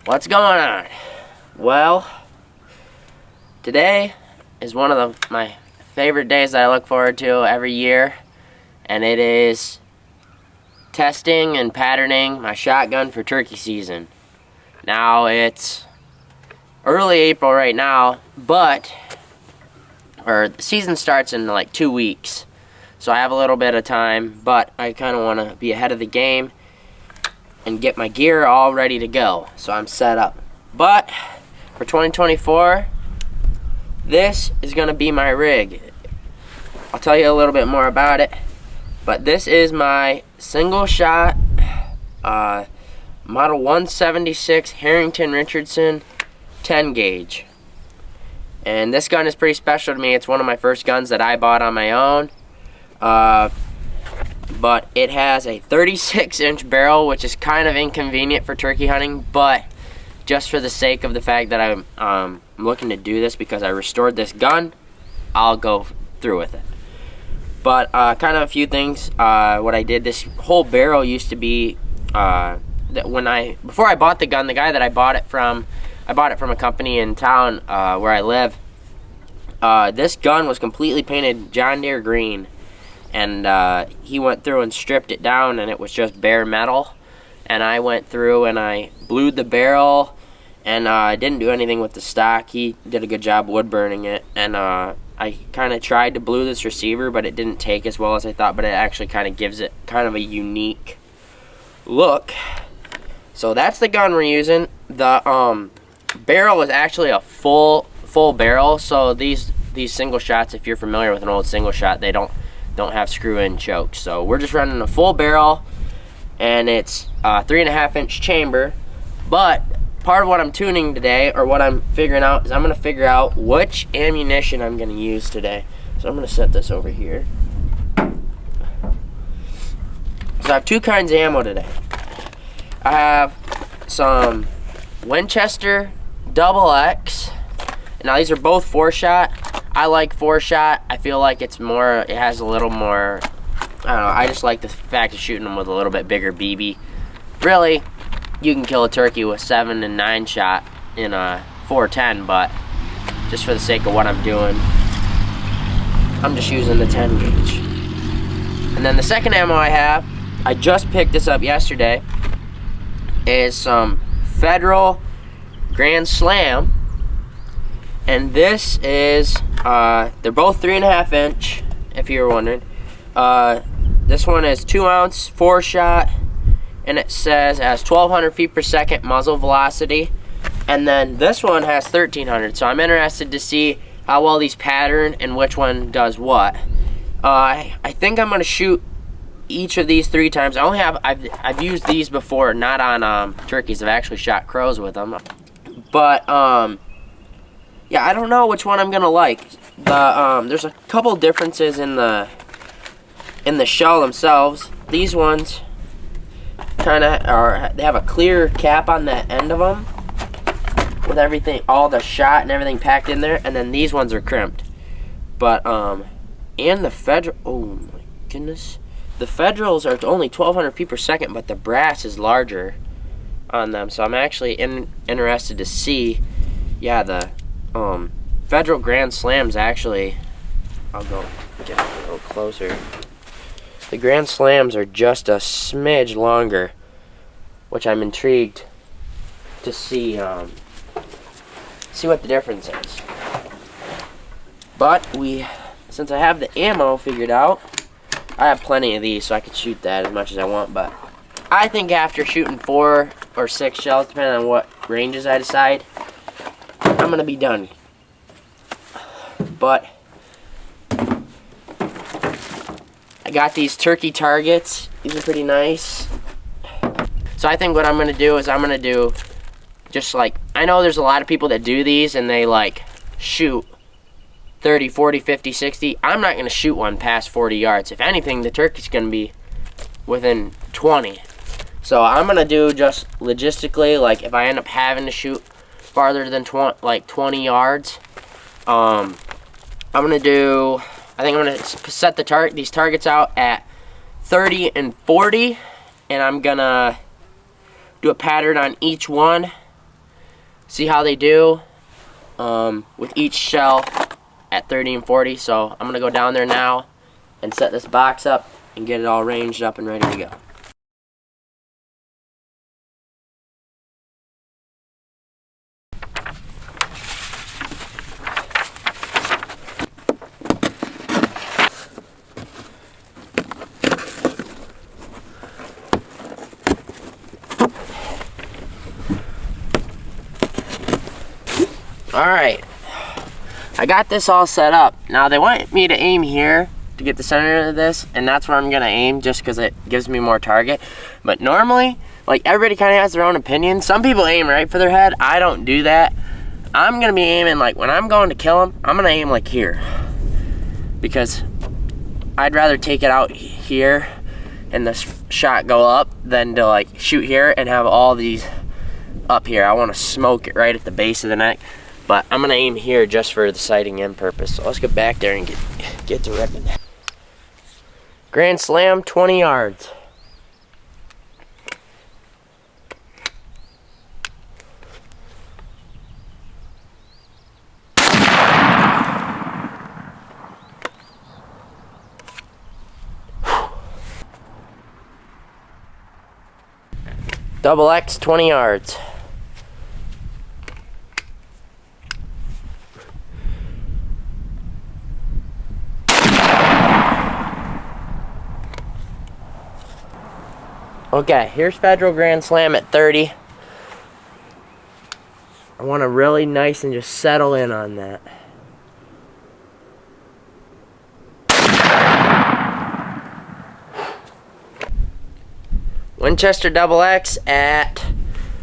What's going on? Well, today is one of my favorite days that I look forward to every year, and it is testing and patterning my shotgun for turkey season. Now it's early April right now, the season starts in like 2 weeks, so I have a little bit of time, but I kind of want to be ahead of the game and get my gear all ready to go, so I'm set up. But for 2024, this is going to be my rig. I'll tell you a little bit more about it, but this is my single shot model 176 Harrington Richardson 10 gauge. And this gun is pretty special to me. It's one of my first guns that I bought on my own. But it has a 36-inch barrel, which is kind of inconvenient for turkey hunting, but just for the sake of the fact that I'm looking to do this because I restored this gun, I'll go through with it. But kind of a few things. What I did, this whole barrel used to be before I bought the gun, the guy that I bought it from a company in town where I live. This gun was completely painted John Deere green. And he went through and stripped it down, and it was just bare metal. And I went through and I blued the barrel, and I didn't do anything with the stock. He did a good job wood burning it. And I kind of tried to blue this receiver, but it didn't take as well as I thought. But it actually kind of gives it kind of a unique look. So that's the gun we're using. The barrel is actually a full barrel. So these single shots, if you're familiar with an old single shot, they don't have screw-in chokes. So we're just running a full barrel, and it's a 3.5-inch chamber. But part of what I'm tuning today, or what I'm figuring out, is I'm going to figure out which ammunition I'm going to use today. So I'm going to set this over here. So I have two kinds of ammo today. I have some Winchester Double X. Now these are both 4-shot. I like 4-shot. I feel like it has a little more, I don't know, I just like the fact of shooting them with a little bit bigger BB. Really, you can kill a turkey with 7 and 9 shot in a 410, but just for the sake of what I'm doing, I'm just using the 10 gauge. And then the second ammo I have, I just picked this up yesterday, is some Federal Grand Slam. And this is, they're both 3.5-inch, if you were wondering. This one is 2-ounce, 4-shot, and it says it has 1,200 feet per second muzzle velocity. And then this one has 1,300, so I'm interested to see how well these pattern and which one does what. I think I'm going to shoot each of these 3 times. I've used these before, not on turkeys. I've actually shot crows with them. But, yeah, I don't know which one I'm gonna like. There's a couple differences in the shell themselves. These ones kind of they have a clear cap on the end of them with everything, all the shot and everything packed in there, and then these ones are crimped. But and the Federal, oh my goodness, the Federals are only 1,200 feet per second, but the brass is larger on them. So I'm actually interested to see, yeah, the Federal Grand Slams actually, I'll go get a little closer. The Grand Slams are just a smidge longer, which I'm intrigued to see what the difference is. But since I have the ammo figured out, I have plenty of these, so I can shoot that as much as I want. But I think after shooting 4 or 6 shells, depending on what ranges I decide, I'm gonna be done. But I got these turkey targets. These are pretty nice. So I think what I'm gonna do is just like, I know there's a lot of people that do these and they like shoot 30, 40, 50, 60. I'm not gonna shoot one past 40 yards. If anything, the turkey's gonna be within 20. So I'm gonna do just logistically, like if I end up having to shoot farther than 20 yards, I'm gonna set these targets out at 30 and 40, and I'm gonna do a pattern on each one see how they do with each shell at 30 and 40. So I'm gonna go down there now and set this box up and get it all ranged up and ready to go. Alright, I got this all set up. Now they want me to aim here to get the center of this, and that's where I'm gonna aim just because it gives me more target. But normally, like, everybody kind of has their own opinion. Some people aim right for their head. I don't do that. I'm gonna be aiming, like, when I'm going to kill them, I'm gonna aim like here, because I'd rather take it out here and the shot go up than to like shoot here and have all these up here. I want to smoke it right at the base of the neck. But I'm gonna aim here just for the sighting in purpose. So let's get back there and get to ripping. Grand Slam, 20 yards. Double X, 20 yards. Okay, here's Federal Grand Slam at 30. I want to really nice and just settle in on that. Winchester Double X at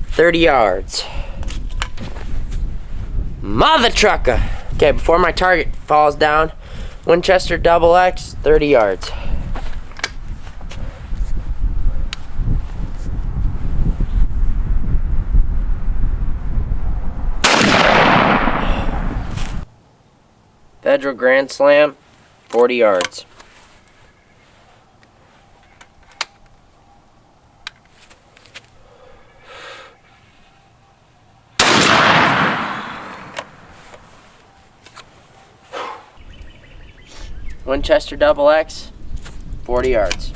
30 yards. Mother trucker! Okay, before my target falls down, Winchester Double X, 30 yards. Federal Grand Slam, 40 yards. Winchester Double X, 40 yards.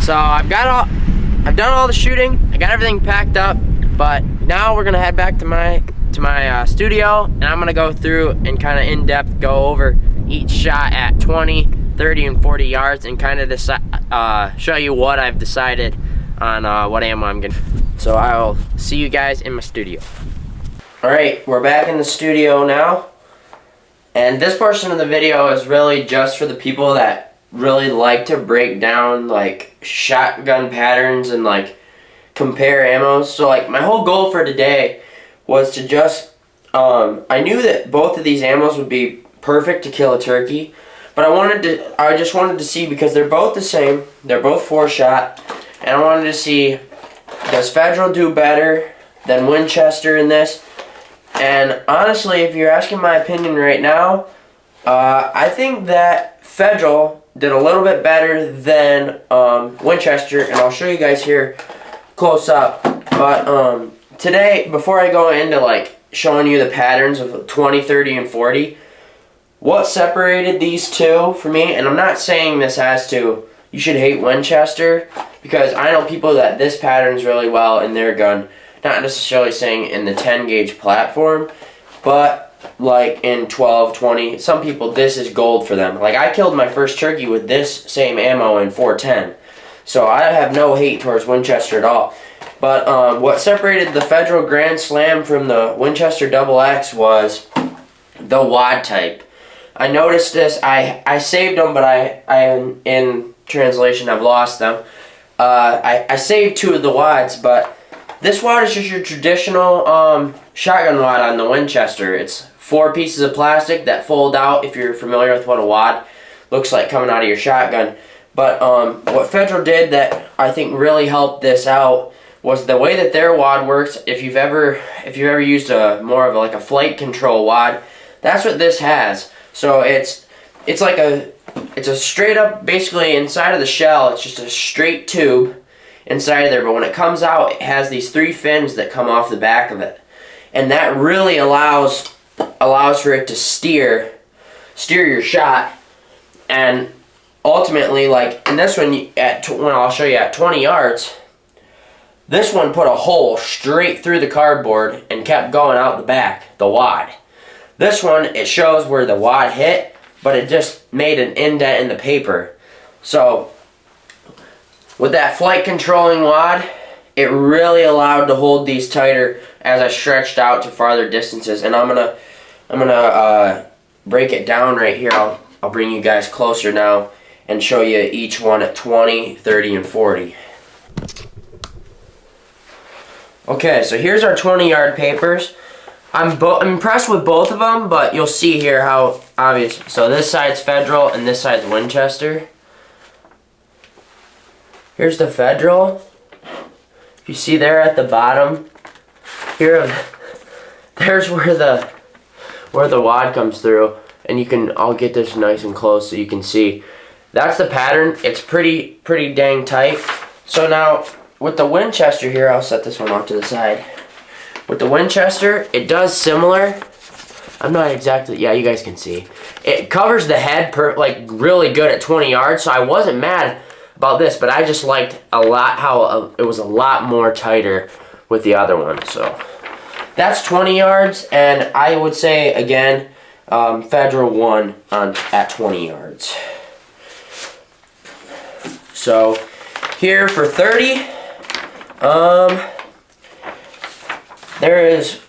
So I've done all the shooting. I got everything packed up, but now we're gonna head back to my studio, and I'm gonna go through and kind of in depth go over each shot at 20, 30, and 40 yards, and kind of show you what I've decided on what ammo I'm gonna. So I'll see you guys in my studio. All right, we're back in the studio now, and this portion of the video is really just for the people that really like to break down like shotgun patterns and like compare ammos. So like my whole goal for today was to just I knew that both of these ammos would be perfect to kill a turkey, but I just wanted to see, because they're both the same, they're both 4-shot, and I wanted to see, does Federal do better than Winchester in this? And honestly, if you're asking my opinion right now, I think that Federal did a little bit better than Winchester, and I'll show you guys here close up. But today, before I go into like showing you the patterns of 20, 30, and 40, what separated these two for me, and I'm not saying this as to you should hate Winchester, because I know people that this patterns really well in their gun, not necessarily saying in the 10 gauge platform, but like in 12, 20, some people, this is gold for them. Like I killed my first turkey with this same ammo in 410. So I have no hate towards Winchester at all. But what separated the Federal Grand Slam from the Winchester Double X was the wad type. I noticed this, I saved them, but I in translation I've lost them. I saved 2 of the wads, but this wad is just your traditional shotgun wad on the Winchester. It's 4 pieces of plastic that fold out, if you're familiar with what a wad looks like coming out of your shotgun. But what Federal did that I think really helped this out was the way that their wad works. If you've ever used more of like a flight control wad, That's what this has. So it's like it's a straight up, basically inside of the shell, it's just a straight tube inside of there, but when it comes out, it has these 3 fins that come off the back of it. And that really allows for it to steer your shot. And ultimately, like in this one, when I'll show you at 20 yards, this one put a hole straight through the cardboard and kept going out the back, the wad. This one, it shows where the wad hit, but it just made an indent in the paper. So with that flight controlling wad, it really allowed to hold these tighter as I stretched out to farther distances. And I'm gonna break it down right here. I'll bring you guys closer now and show you each one at 20, 30, and 40. Okay, so here's our 20-yard papers. I'm impressed with both of them, but you'll see here how obvious. So this side's Federal and this side's Winchester. Here's the Federal. If you see there at the bottom, there's where the wad comes through, and I'll get this nice and close so you can see. That's the pattern. It's pretty dang tight. So now with the Winchester here, I'll set this one off to the side. With the Winchester, it does similar. I'm not exactly, yeah, you guys can see. It covers the head like really good at 20 yards, so I wasn't mad about this, but I just liked a lot how it was a lot more tighter with the other one. So that's 20 yards, and I would say again, Federal won at 20 yards. So here for 30, there is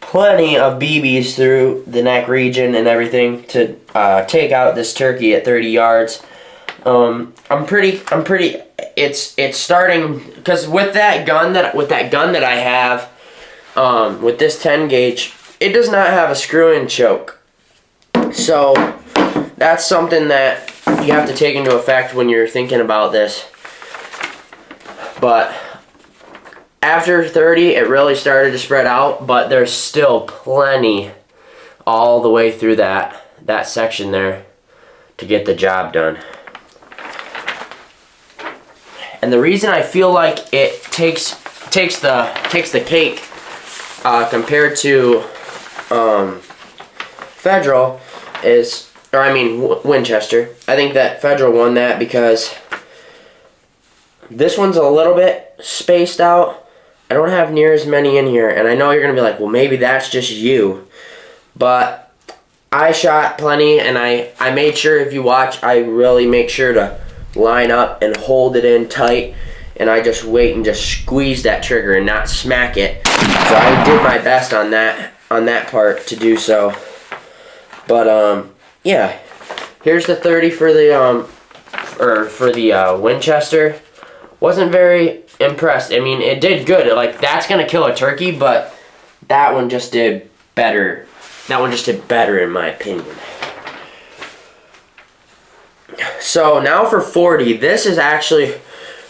plenty of BBs through the neck region and everything to take out this turkey at 30 yards. It's starting, because with that gun that I have, with this 10 gauge, it does not have a screw-in choke. So that's something that you have to take into effect when you're thinking about this. But after 30, it really started to spread out, but there's still plenty all the way through that section there to get the job done. And the reason I feel like it takes the cake compared to Federal is, or I mean Winchester. I think that Federal won that because this one's a little bit spaced out. I don't have near as many in here, and I know you're gonna be like, well, maybe that's just you, but I shot plenty, and I made sure, if you watch, I really make sure to line up and hold it in tight, and I just wait and just squeeze that trigger and not smack it. So I did my best on that part to do so. But yeah, here's the 30 for the Winchester. Wasn't very impressed. I mean, it did good. Like, that's gonna kill a turkey, but that one just did better. That one just did better in my opinion. So now for 40, this is actually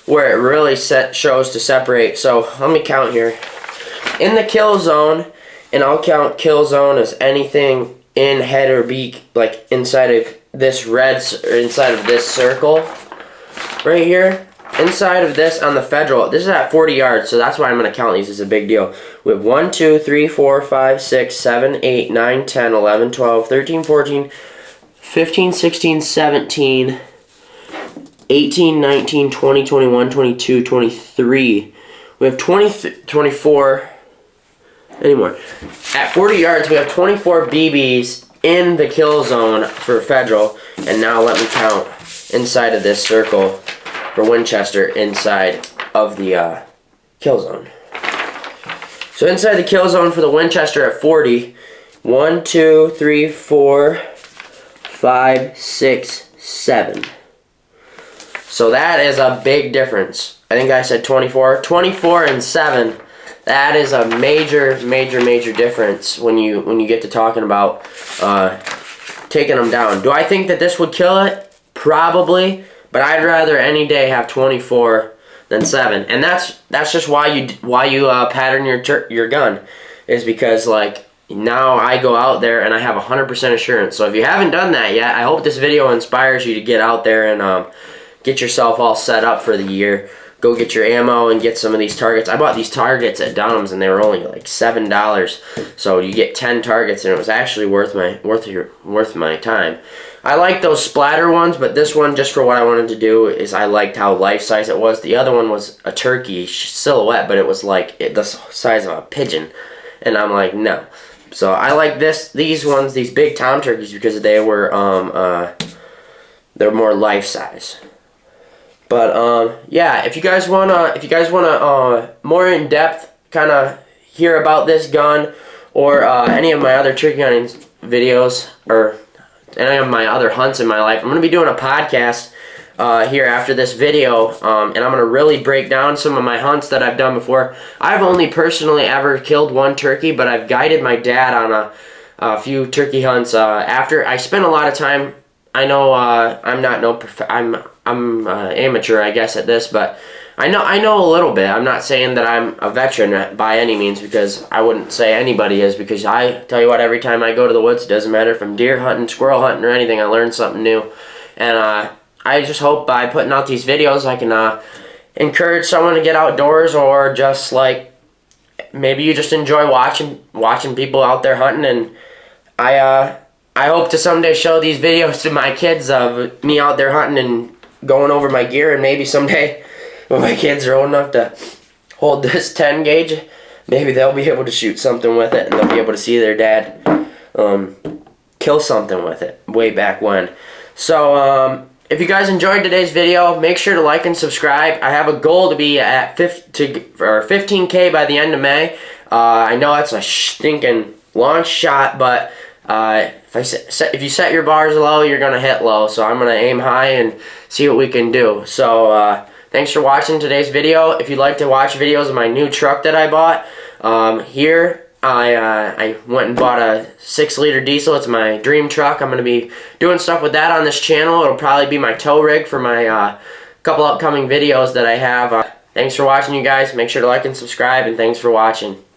where it really shows to separate. So let me count here. In the kill zone, and I'll count kill zone as anything in head or beak, like inside of this inside of this circle right here. Inside of this on the Federal, this is at 40 yards, so that's why I'm going to count these. It's a big deal. We have 1, 2, 3, 4, 5, 6, 7, 8, 9, 10, 11, 12, 13, 14, 15, 16, 17, 18, 19, 20, 21, 22, 23. We have 24 anymore. At 40 yards, we have 24 BBs in the kill zone for Federal, and now let me count inside of this circle for Winchester inside of the kill zone. So inside the kill zone for the Winchester at 40, 1, 2, 3, 4, 5, 6, 7. So that is a big difference. I think I said 24. 24 and 7. That is a major difference when you get to talking about taking them down. Do I think that this would kill it? Probably. But I'd rather any day have 24 than 7, and that's just why you pattern your gun, is because, like, now I go out there and I have 100% assurance. So if you haven't done that yet, I hope this video inspires you to get out there and get yourself all set up for the year. Go get your ammo and get some of these targets. I bought these targets at Dunham's and they were only like $7. So you get 10 targets and it was actually worth my time. I like those splatter ones, but this one, just for what I wanted to do, is I liked how life-size it was. The other one was a turkey silhouette, but it was like the size of a pigeon. And I'm like, no. So I like these ones, these big tom turkeys, because they were they're more life-size. But yeah, if you guys wanna more in depth kind of hear about this gun or any of my other turkey hunting videos or any of my other hunts in my life, I'm gonna be doing a podcast here after this video, and I'm gonna really break down some of my hunts that I've done before. I've only personally ever killed one turkey, but I've guided my dad on a few turkey hunts. After I spent a lot of time. I know I'm amateur, I guess, at this, but I know a little bit. I'm not saying that I'm a veteran by any means, because I wouldn't say anybody is, because I tell you what, every time I go to the woods, it doesn't matter if I'm deer hunting, squirrel hunting, or anything, I learn something new. And I just hope by putting out these videos I can encourage someone to get outdoors, or just like maybe you just enjoy watching people out there hunting. And I hope to someday show these videos to my kids of me out there hunting and going over my gear, and maybe someday when my kids are old enough to hold this 10 gauge, maybe they'll be able to shoot something with it, and they'll be able to see their dad kill something with it way back when. So if you guys enjoyed today's video, make sure to like and subscribe. I have a goal to be at 15K by the end of May. I know that's a stinking long shot, but if you set your bars low, you're going to hit low. So I'm going to aim high and see what we can do. So thanks for watching today's video. If you'd like to watch videos of my new truck that I bought, here I went and bought a 6-liter diesel. It's my dream truck. I'm going to be doing stuff with that on this channel. It'll probably be my tow rig for my couple upcoming videos that I have. Thanks for watching, you guys. Make sure to like and subscribe, and thanks for watching.